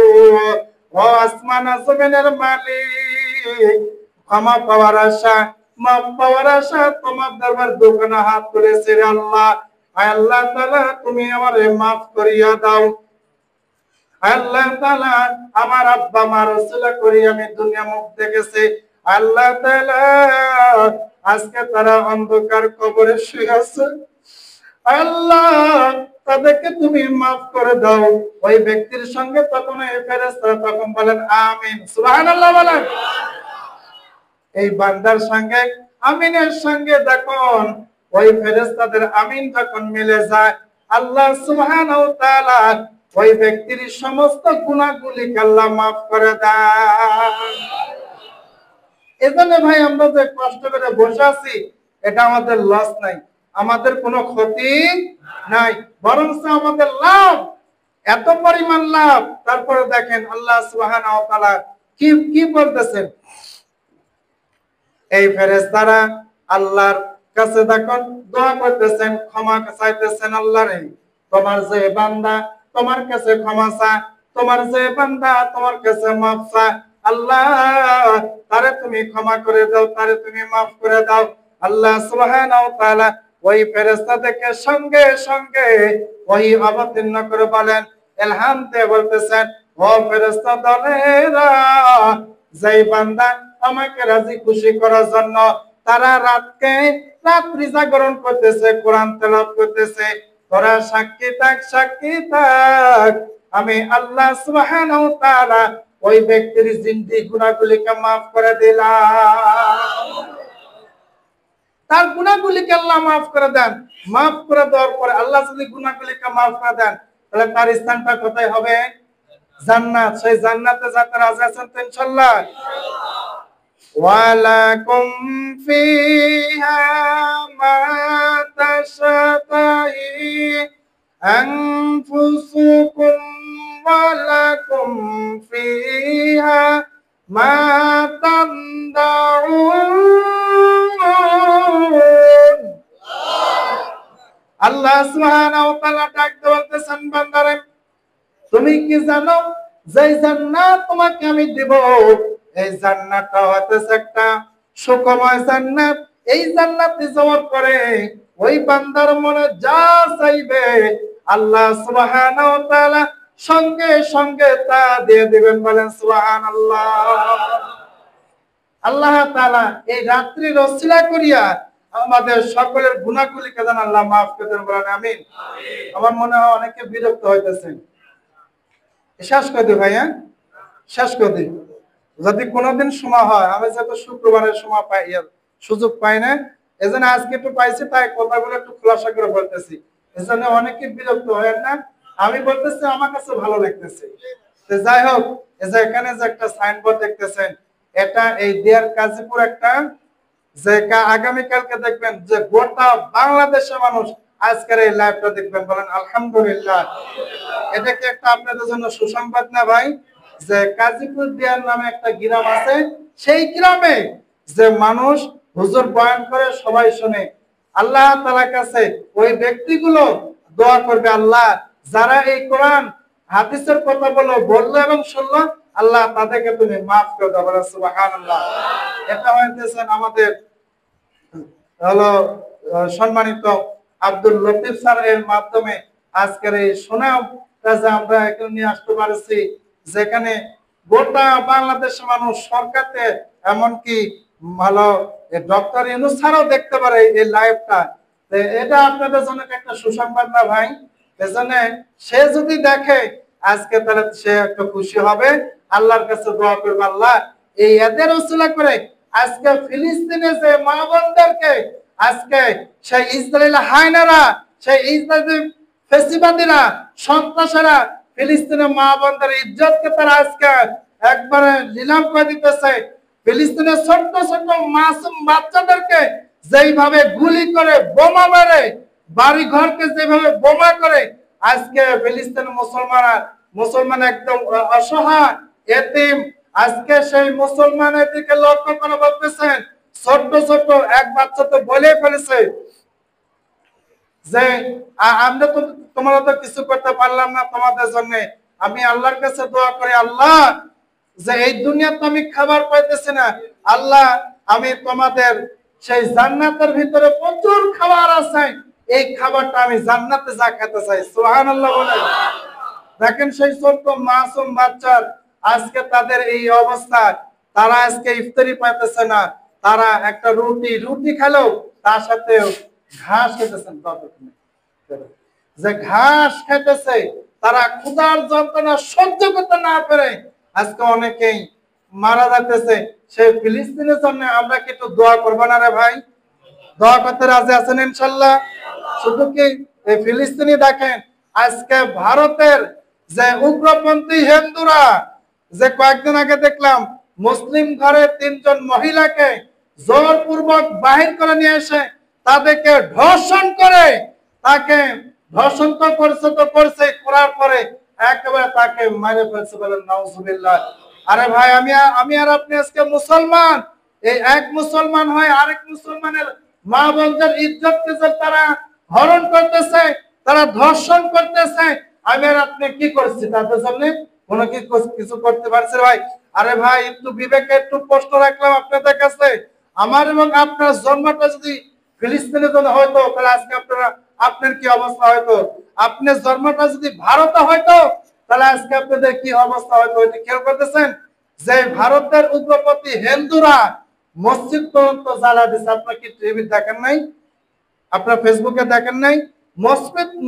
ও আসমান জমিনের মালিক, ক্ষমা পাওয়ার আশা মাফ পাওয়ার আশা তোমার দরবার দোকানে হাত তুলেছি রে আল্লাহ। আয় আল্লাহ তাআলা তুমি আমারে মাফ করিয়া দাও। আয় আল্লাহ তাআলা আমার আব্বা মা রসুলা করি আমি দুনিয়া মুখ দেখেছি। আল্লাহ তাআলা আজকে তারা অন্ধকার কবরে শুয়ে আছে। আল্লাহ তাদেরকে তুমি মাফ করে দাও। ওই ব্যক্তির সঙ্গে তখন এই ফেরেশতারা তখন বলেন আমিন, সুবহানাল্লাহ বলেন। এই বান্দার সঙ্গে আমিনের সঙ্গে যখন ওই ফেরেশতাদের আমিন যখন মিলে যায়, আল্লাহ সুবহানাহু ওয়া তাআলা ওই ব্যক্তির সমস্ত গুনাহগুলিকে আল্লাহ মাফ করে দেন। এজন্য ভাই আমরা যে কষ্ট করে বসে আছি এটা আমাদের লস নাই, আমাদের কোনো ক্ষতি নাই, বরং আমাদের লাভ, এত পরিমাণ লাভ। তারপরে দেখেন আল্লাহ সুবহানাহু ওয়া তাআলা কি কি বলতেছেন। এই ফেরেশতারা আল্লাহর কাছে যখন দোয়া করতেছেন, ক্ষমা চাইতেছেন, আল্লাহ রে তোমার যে বান্দা তোমার কাছে ক্ষমা চায়, তোমার যে বান্দা তোমার কাছে মাফ চায়, আল্লাহ তারে তুমি ক্ষমা করে দাও, তারে তুমি মাফ করে দাও। আল্লাহ সুবহানাহু ওয়া তাআলা ওই ফেরেশতাদেরকে সঙ্গে সঙ্গে ওই অবতীর্ণ করে বলেন, ইলহাম দিয়ে বলতেছেন, ও ফেরেশতা দলেরা, যেই বান্দা আমাকে রাজি খুশি করার জন্য তারা রাত্রি জাগরণ করতেছে, কোরআন তেলাওয়াত করতেছে, তোরা সাক্ষী থাক, সাক্ষী থাক, আমি আল্লাহ সুবহানাহু ওয়া তাআলা ওই ব্যক্তির জিন্দি গুনাহগুলিকে মাফ করে দিলাম। তার গুনাহগুলিকে আল্লাহ মাফ করে দেন। মাফ করে দেওয়ার পরে আল্লাহ যদি গুনাহগুলিকে মাফ করে দেন, তাহলে তার স্থানটা কোথায় হবে? জান্নাত। সেই জান্নাতে যেতে রাজি আছেন তো ইনশাআল্লাহ? ওয়ালাকুম ফিহা মা তাশতাহি আনফুসুকুম ওয়ালাকুম ফিহা মা তামদাউন। আল্লাহ সুবহানাহু ওয়া তাআলা ডাক বলতেছেন, বান্দারে তুমি কি জানো যে জান্নাত তোমাকে আমি দেব, এই জান্নাতটা হচ্ছে একটা সুখময় জান্নাত। এই জান্নাতে যাওয়ার পরে ওই বান্দার মনে যা চাইবে আল্লাহ সুবহানাহু ওয়া তাআলা সঙ্গে সঙ্গে তা দিয়ে দিবেন, বলেন সুবহানাল্লাহ। আল্লাহ তাআলা এই রাত্রির ওসিলা করিয়া আমাদের সকলের গুনাহগুলিকে যেন আল্লাহ মাফ করে দেন, বলেন আমিন। আমার মনে হয় অনেকে বিরক্ত হইতেছেন। শেষ করে দিই ভাই, হ্যাঁ শেষ করে দিই। যদি কোনোদিন সময় হয়, আমি যেহেতু শুক্রবারের সময় পাই, সুযোগ পাই না, এজন্য আজকে একটু পাইছি, তাই কথাগুলো একটু খোলাসা করে বলতেছি। এজন্য অনেকে বিরক্ত হয় না, আমি বলতেছি আমার কাছে ভালো লাগতেছে। যাই হোক, এই যে এখানে যে একটা সাইনবোর্ড দেখতেছেন, এটা এই ডিয়ার কাজীপুর একটা যে আগামীকালকে দেখবেন যে গোটা বাংলাদেশের মানুষ আজকের এই লাইভটা দেখবেন, বলেন আলহামদুলিল্লাহ। এটা কি একটা আপনাদের জন্য সুসংবাদ না ভাই? যে কাজীপুর দিয়ার নামে একটা গ্রাম আছে, সেই গ্রামে যে মানুষ হুজুর বয়ান করে সবাই শুনে, আল্লাহ তাআলার কাছে ওই ব্যক্তিগুলো দোয়া করবে, আল্লাহ যারা এই কোরআন হাদিসের কথা বললো এবং শুনলো, আল্লাহ তাদেরকে তুমি মাফ করে দাও, বলেন সুবহানাল্লাহ। এটা হইতেছেন আমাদের হলো সম্মানিত আব্দুল লতিফ স্যার এর মাধ্যমে আজকের এই সুনামটা যে আমরা এখানে নিয়ে আসতে পারছি, যেখানে গোটা বাংলাদেশের মানুষ, সরকারকে, এমনকি ভালো ডক্টর ইউনূস স্যারও দেখতে পারে এই লাইভটা। এটা আপনাদের জন্য একটা সুসংবাদ না ভাই? এজন্য সে যদি দেখে আজকে, তাহলে সে একটু খুশি হবে, আল্লাহর কাছে দোয়া করবে, আল্লাহ এই এদের উসিলা করে আজকে ফিলিস্তিনে যে মা বোনদেরকে আজকে সেই ইসরায়েলি হায়নারা, সেই ইসরায়েলি ফেসিবাদীরা, সন্ত্রাসীরা ফিলিস্তিনের মা বোনদের ইজ্জতকে তারা আজকে একবারে নিলাম করে দিতেছে। ফিলিস্তিনের ছোট্ট ছোট্ট মাসুম বাচ্চাদেরকে যেইভাবে গুলি করে বোমা মেরে বাড়ি ঘরকে যেভাবে বোমা করে আজকে ফিলিস্তিনের মুসলমান একদম অসহায় এতিম। আজকে সেই মুসলমানের দিকে লক্ষ্য করে বলতেছেন, ছোট্ট ছোট্ট এক বাচ্চা তো বলে ফেলেছে যে আমরা তো তোমরা তো কিছু করতে পারলাম না তোমাদের জন্য। আমি আল্লাহর কাছে দোয়া করি, আল্লাহ যে এই দুনিয়াতে আমি খাবার পাইতেছি না, আল্লাহ আমি তোমাদের সেই জান্নাতের ভিতরে প্রচুর খাবার আছে, এই খাবারটা আমি জান্নাতে যা খেতে চাই। সুবহানাল্লাহ বলে। দেখেন সেই ছোট্ট মাসুম বাচ্চার আজকে তাদের এই অবস্থা, তারা আজকে ইফতারি পাইতেছে না, তারা একটা রুটি খেলেও তার সাথে ঘাস খেতেছেন, যে ঘাস খেতেছে, তারা ক্ষুধার যন্ত্রণা সহ্য করতে না পেরে আজকে অনেকেই মারা যাইতেছে। সেই ফিলিস্তিনের জন্য আমরা কি একটু দোয়া করবো না রে ভাই? দোয়া করতে রাজি আছেন ইনশাল্লাহ? শুধু কি এই ফিলিস্তিনি দেখেন, আজকে ভারতের যে উগ্রপন্থী হিন্দুরা, যে কয়েকদিন আগে দেখলাম মুসলিম ঘরে 3 জন মহিলাকে জোরপূর্বক বাহির করে নিয়ে এসে তাদেরকে ধর্ষণ করে, তাকে ধর্ষণ তো করছে, করার পরে একেবারে তাকে মেরে ফেলছে। বলেন নাউজুবিল্লাহ। আরে ভাই, আমি আর আপনি আজকে মুসলমান, এই এক মুসলমান হয় আরেক মুসলমানের মা বোনদের ইজ্জতকে তারা হরণ করতেছে, তারা ধর্ষণ করতেছে। আমি আর আপনি কি করছি তাদের জন্য? কোনো কিছু করতে পারছে ভাই? আরে ভাই, একটু বিবেকে একটু প্রশ্ন রাখলাম আপনাদের কাছে, আমার এবং আপনার জন্মটা যদি ফিলিস্তিনের জন্য হয়তো, তাহলে আজকে আপনার কি অবস্থা হয়তো? আপনার জন্মটা যদি ভারতে হয়তো, তাহলে আজকে আপনাদের কি অবস্থা হয়তো? এটা খেয়াল করতেছেন যে ভারতের উগ্রপন্থী হিন্দুরা মসজিদ পর্যন্ত জ্বালা দিচ্ছে। আপনার কি টিভি দেখেন নাই? আপনার ফেসবুকে দেখেন নাই?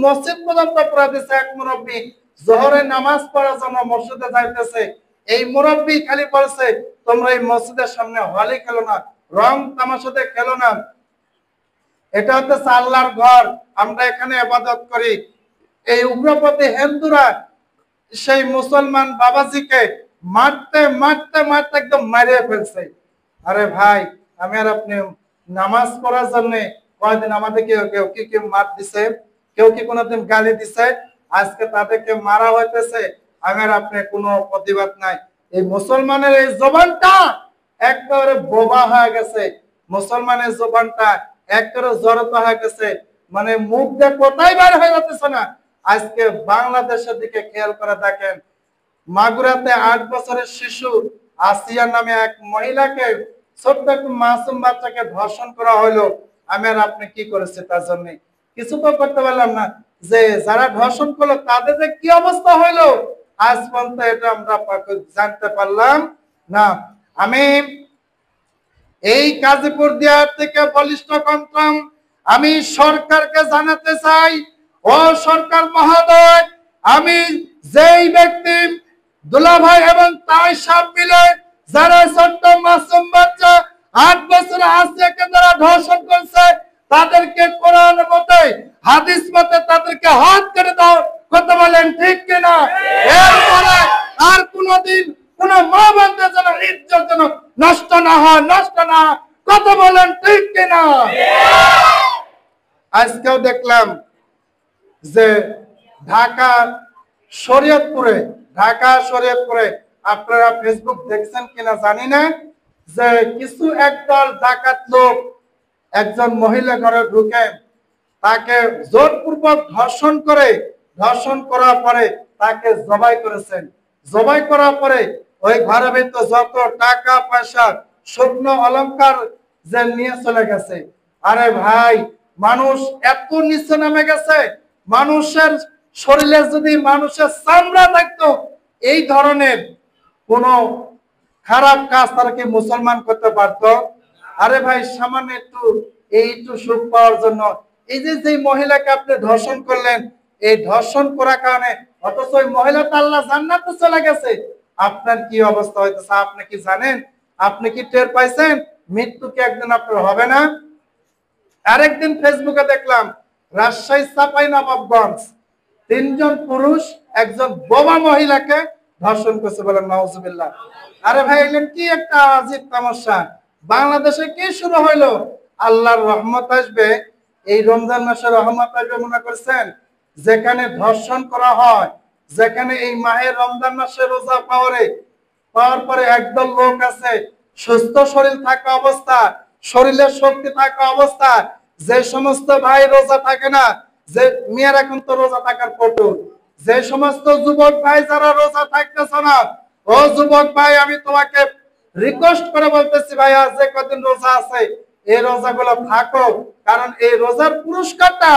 মসজিদ পর্যন্ত পুরা দিচ্ছে। এক মুরব্বী জোহরের নামাজ পড়ার জন্য মসজিদে যাইতেছে, এই মুরব্বী খালি বলছে, তোমরা এই মসজিদের সামনে হলি খেলো না, রং তামাশাতে খেলো না, এটা হচ্ছে আল্লাহর ঘর, আমরা এখানে ইবাদত করি। এই উগ্রপন্থী হিন্দুরা সেই মুসলমান বাবাজিকে মারতে মারতে মারতে একদম মারিয়ে ফেলছে। আরে ভাই, আমি আর আপনি নামাজ পড়ার জন্য কয়েকদিন আমাদেরকে কেউ কি মার দিছে, কেউ কি কোনোদিন গালি দিছে? আজকে তাদেরকে মারা হইতেছে, আমি আর আপনি কোনো প্রতিবাদ নাই। এই মুসলমানের এই জবানটা একেবারে বোবা হয়ে গেছে, মুসলমানের জবানটা একেবারে জড়তা হয়ে গেছে, মানে মুখ দিয়ে কোথায় বের হয়ে যাচ্ছে না। আজকে বাংলাদেশের দিকে খেয়াল করে দেখেন, মাগুরাতে 8 বছরের শিশু আসিয়া নামে এক মহিলাকে, ছোট্ট একটা মাসুম বাচ্চাকে ধর্ষণ করা হলো। আমি আর আপনি কি করেছে তার জন্য? কিছু তো করতে পারলাম না। যে যারা ধর্ষণ করলো তাদের যে কি অবস্থা হইলো আজ পর্যন্ত এটা আমরা জানতে পারলাম না। আমি এই গাজীপুর দিয়ার থেকে বলিষ্ঠ কণ্ঠম আমি সরকারকে জানাতে চাই, ও সরকার মহোদয়, আমি যেই ব্যক্তি দুলাভাই এবং তাই সব মিলে যারা ছোট্ট মাসুম বাচ্চা 8 বছর আসিয়াকে যারা ধর্ষণ করছে, তাদেরকে কোরআন মতে হাদিস মতে তাদেরকে হাত করে দাও। কথা বলেন ঠিক কিনা? এরপরে আর কোনদিন কোন মা বোনদের যেন ইজ্জত যেন নষ্ট না হয়। কথা বলেন ঠিক কিনা? আজকেও দেখলাম যে ঢাকা শরীয়তপুরে আপনারা ফেসবুক দেখছেন কিনা জানি না, যে কিছু একদল ডাকাত লোক একজন মহিলা ঘরে ঢুকে তাকে জোরপূর্বক ধর্ষণ করার পরে তাকে জবাই করেছেন। জবাই করার পরে ওই ঘরের ভিতর যত টাকা পয়সা স্বর্ণ অলংকার যে নিয়ে চলে গেছে। আরে ভাই, মানুষ এত নিচে নেমে গেছে, মানুষের শরীরে যদি মানুষের চামড়া থাকতো, এই ধরনের কোন খারাপ কাজ তারা কি মুসলমান করতে পারতো? আরে ভাই, সামান্য একটু সুখ পাওয়ার জন্য এই যে মহিলাকে আপনি ধর্ষণ করলেন, এই ধর্ষণ করার কারণে অথচ ওই মহিলাটা আল্লাহ জান্নাতে চলে গেছে, আপনার কি অবস্থা হইতেছে আপনি কি জানেন? আপনি কি টের পাইছেন? মৃত্যু কি একদিন আপনার হবে না? আরেকদিন ফেসবুকে দেখলাম রাজশাহী চাঁপাইনবাবগঞ্জ 3 জন পুরুষ একজন বোবা মহিলাকে ধর্ষণ করছে, বলেন নাউজুবিল্লাহ। আরে ভাই এলেন কি একটা আজীব তামাশা, বাংলাদেশে কি শুরু হইলো? আল্লাহর রহমত আসবে, এই রমজান মাসে রহমত আসবে মনে করছেন? যেখানে ধর্ষণ করা হয়, যেখানে এই মাহের রমজান মাসে রোজা পাওয়ার পরে একদল লোক আছে সুস্থ শরীর থাকা অবস্থা, শরীরের শক্তি থাকা অবস্থা, যে সমস্ত ভাই রোজা থাকে না, যে মেয়েরা কিন্তু রোজা থাকার পটু, যে সমস্ত যুবক ভাই যারা রোজা থাকতেছ না, ও যুবক ভাই আমি তোমাকে রিকোয়েস্ট করে বলতেছি ভাই, আজ যে কদিন রোজা আছে এই রোজাগুলো থাকো, কারণ এই রোজার পুরস্কারটা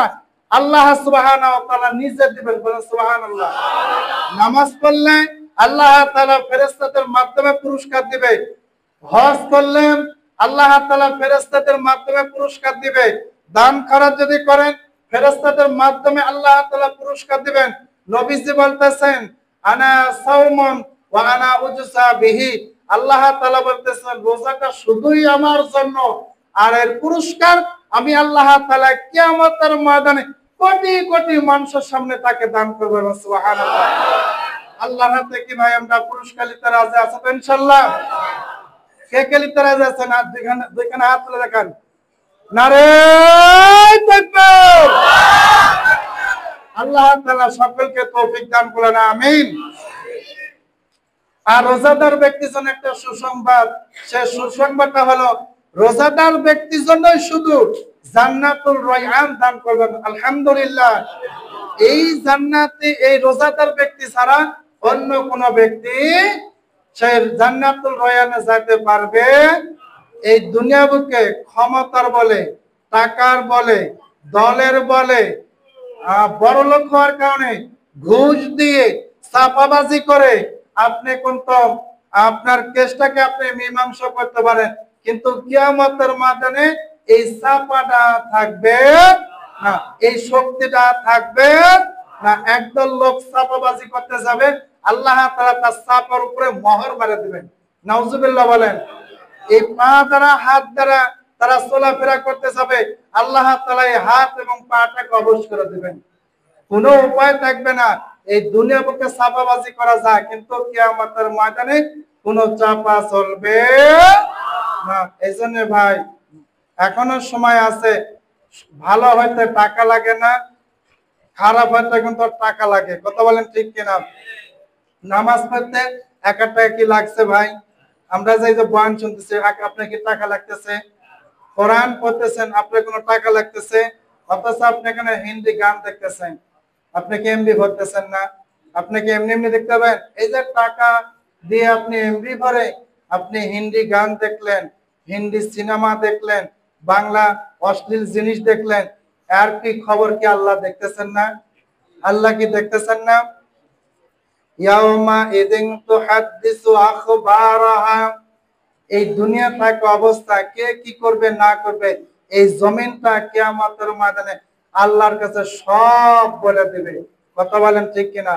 আল্লাহ সুবহানাহু ওয়া তাআলা নিজে দিবেন, বলেন সুবহানাল্লাহ। নামাজ পড়লে আল্লাহ তাআলা ফেরেশতাদের মাধ্যমে পুরস্কার দিবে, হজ করলে আল্লাহ তাআলা ফেরেশতাদের মাধ্যমে পুরস্কার দিবে, দান খরচ যদি করেন ফেরেশতাদের মাধ্যমে আল্লাহ তাআলা পুরস্কার দিবেন। নবীজি বলতেছেন আনা সাওমুন ওয়া আনা উজসা বিহি, আল্লাহ তাআলা বলতেছেন রোজাটা শুধুই আমার জন্য, আর এর পুরস্কার আমি আল্লাহ তাআলা কিয়ামতের ময়দানে কোটি কোটি মানুষের সামনে তাকে দান করব, সুবহানাল্লাহ। আল্লাহর হাতে কি ভাই আমরা পুরস্কার নিতে রাজি আছি তো ইনশাআল্লাহ? কে কে নিতে রাজি আছেন? আর যেখানে হাত তুলে দেখান, নারে তাকবীর। আল্লাহ তাআলা সকলকে তৌফিক দান করেন, আমিন। আর রোজাদার ব্যক্তির জন্য একটা সুসংবাদ, সে সুসংবাদটা হলো রোজাদার ব্যক্তির জন্যই শুধু জান্নাতুল রায়্যান দান করবেন, আলহামদুলিল্লাহ। এই জান্নাতে এই রোজাদার ব্যক্তি ছাড়া অন্য কোন ব্যক্তি সে জান্নাতুল রায়্যানে যেতে পারবে? এই দুনিয়া বুকে ক্ষমতার বলে, টাকার বলে, দলের বলে, বড়লোক হওয়ার কারণে ঘুষ দিয়ে চাপাবাজি করে আপনি কিন্তু আপনার কেসটাকে আপনি মীমাংসা করতে পারেন, কিন্তু কিয়ামতের ময়দানে এই চাপাটা থাকবে না, এই শক্তিটা থাকবে না। একদল লোক চাপাবাজি করতে যাবে, আল্লাহ তাআলা তার চাপার উপরে মোহর মারে দিবেন, নাউজুবিল্লাহ বলেন। এই পা দ্বারা হাত দ্বারা তারা চলাফেরা করতে যাবে, আল্লাহ তাআলা এই হাত এবং পাটাকে অবশ করে দিবেন, কোনো উপায় থাকবে না। এই দুনিয়া বুকে চাপাবাজি করা যায়, কিন্তু কিয়ামতের ময়দানে কোনো চাপা চলবে না। এইজন্য ভাই এখনো সময় আছে, ভালো হইতে টাকা লাগে না, খারাপ হইতে কিন্তু টাকা লাগে, কথা বলেন ঠিক কিনা? নামাজ পড়তে 1 টাকা কি লাগছে ভাই? আমরা যে বয়ান শুনতেছি আপনার কি টাকা লাগতেছে? কোরআন পড়তেছেন আপনার কোনো টাকা লাগতেছে? অথচ আপনি এখানে হিন্দি গান দেখতেছেন, আপনি কি এমবি ভরতেছেন না? আপনি কি এমনি এমনি দেখতে পাবেন? এই যে টাকা দিয়ে আপনি এমবি ভরে আপনি হিন্দি গান দেখলেন, হিন্দি সিনেমা দেখলেন, বাংলা অশ্লীল জিনিস দেখলেন, আর কি খবর কি আল্লাহ দেখতেছেন না? আল্লাহ কি দেখতেছেন না? ইয়াউমা ইদিন তুহাদ্দিসু আখবারাহা, এই দুনিয়া থাকা অবস্থা কে কি করবে না করবে এই জমিনটা কিয়ামতের ময়দানে আল্লাহর কাছে সব বলে দিবে, কথা বলেন ঠিক কিনা?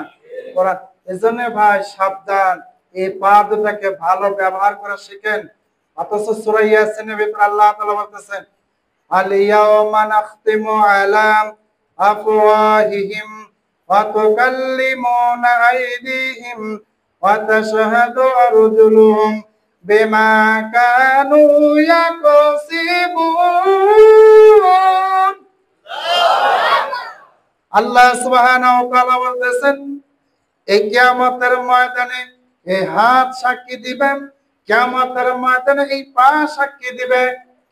কোরআন এজন্য ভাই সাবধান, এই পা দুটাকে ভালো ব্যবহার করে শিখেন। অথচ সূরা ইয়াসিনের ভিতরে আল্লাহ তাআলা বলতেছেন আল ইয়াওমা নাখতিমু আলা আফওয়াহিহিম ওয়া তুকাল্লিমুনা আইদিহিম ওয়া তাশহাদু আরজুলুহুম বিমা কানু ইয়াকসিবুন। আল্লাহ সুবহানাহু ওয়া তাআলা বলতেছেন এই কিয়ামতের ময়দানে এই হাত সাক্ষী দিবে, কিয়ামতের ময়দানে এই পা সাক্ষী দিবে,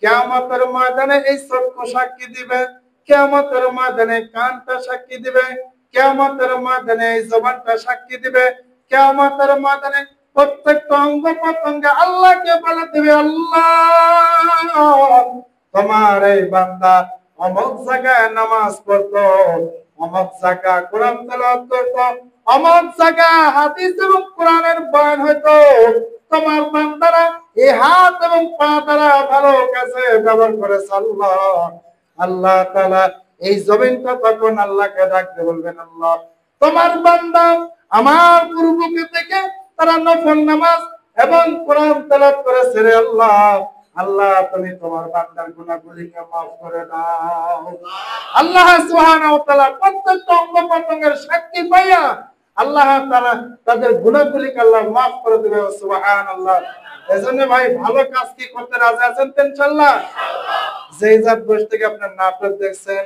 কিয়ামতের ময়দানে এই চক্ষু সাক্ষী দিবে, কিয়ামতের ময়দানে কানটা সাক্ষী দিবে, কিয়ামতের ময়দানে এই জবানটা সাক্ষী দিবে, কিয়ামতের ময়দানে প্রত্যেকটা অঙ্গ প্রত্যঙ্গে আল্লাহকে বলে দিবে আল্লাহ তোমার এই বান্দা অমুক জায়গায় নামাজ পড়তো, অমুক জায়গায় কোরআন তেলাওয়াত করতো, অমুক জায়গায় হাদিস এবং কোরআনের বয়ান হইতো, তোমার বান্দারা এই হাত এবং পা দ্বারা ভালো কাজে ব্যবহার করেছে আল্লাহ। আল্লাহ তাআলা এই জমিনটা তখন আল্লাহকে ডাকতে বলবেন আল্লাহ তোমার বান্দা আমার পূর্বকে থেকে তারা নফল নামাজ এবং কোরআন তেলাওয়াত করেছে রে আল্লাহ, আল্লাহ তুমি তোমার বান্দার গুনাহগুলিকে maaf করে দাও। আল্লাহ সুবহানাহু ওয়া তাআলা প্রত্যেকটা অঙ্গ প্রত্যঙ্গের সাক্ষী পাইয়া আল্লাহ তাআলা তাদের গুনাহগুলিকে আল্লাহ মাফ করে দিবে। সুবহানাল্লাহ। এজন্য ভাই ভালো কাজ কি করতে রাজি আছেন তো ইনশাআল্লাহ? যেই জাত বয়স থেকে আপনি নাটক দেখছেন,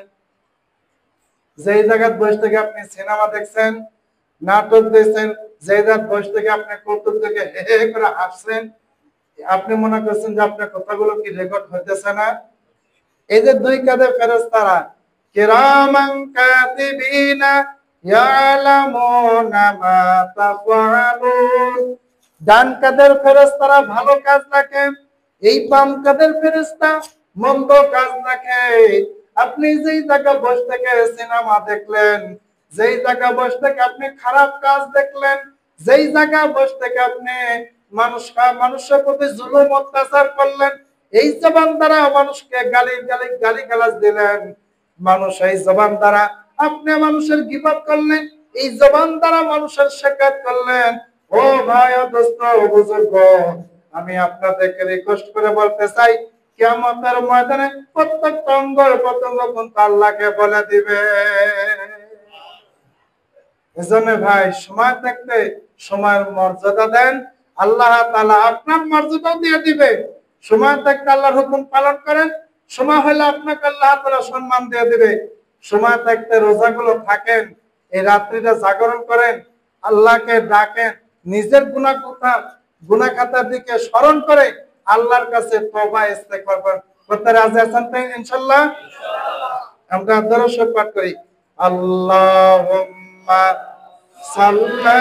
যেই জায়গার বয়স থেকে আপনি সিনেমা দেখছেন, নাটক দেখছেন, যেই জাত বয়স থেকে আপনি কৌতুক থেকে হে হে করে হাসছেন, আপনি মনে করছেন যে আপনার কথাগুলো কি রেকর্ড হইতেছে না? এই যে দুই কাঁধে ফেরেশতারা কিরামান কাতিবিনা ইয়ালামুনা মা তাফআলুন, ডান কাঁধের ফেরেশতারা ভালো কাজ রাখে, এই বাম কাঁধের ফেরেশতা মন্দ কাজ রাখে। আপনি যেই জায়গা বসে থেকে সিনেমা দেখলেন, যেই জায়গা বসে থেকে আপনি খারাপ কাজ দেখলেন, যেই জায়গা বসে থেকে আপনি মানুষের প্রতি জুলুম অত্যাচার করলেন, এই জবান দ্বারা মানুষকে গালি গালাজ দিলেন, মানুষ এই জবান দ্বারা আপনি মানুষের গীবত করলেন, এই জবান দ্বারা মানুষের শেকায়ত করলেন। ও ভাই, ও দোস্ত, ও বুজুর্গ, আমি আপনাদেরকে রিকোয়েস্ট করে বলতে চাই, কিয়ামতের ময়দানে প্রত্যেকটা অঙ্গ প্রত্যঙ্গ কিন্তু আল্লাহকে বলে দিবে। এজন্য ভাই, সময় থাকতে সময়ের মর্যাদা দেন, আল্লাহ তাআলা আপনার মর্যাদা দিয়ে দিবে। সময় থাকতে আল্লাহর হুকুম পালন করেন, সময় হলে আপনাকে আল্লাহ তাআলা সম্মান দিয়ে দিবে। সময় থাকতে রোজাগুলো থাকেন, এই রাত্রিটা জাগরণ করেন, আল্লাহকে ডাকেন, নিজের গুনাহ খাতার দিকে স্মরণ করে আল্লাহর কাছে তওবা ইস্তেগফার করেন। করতে রাজি আছেন তো ইনশাআল্লাহ? আমরা দরুদ পাঠ করি। আল্লাহুম্মা সাল্লি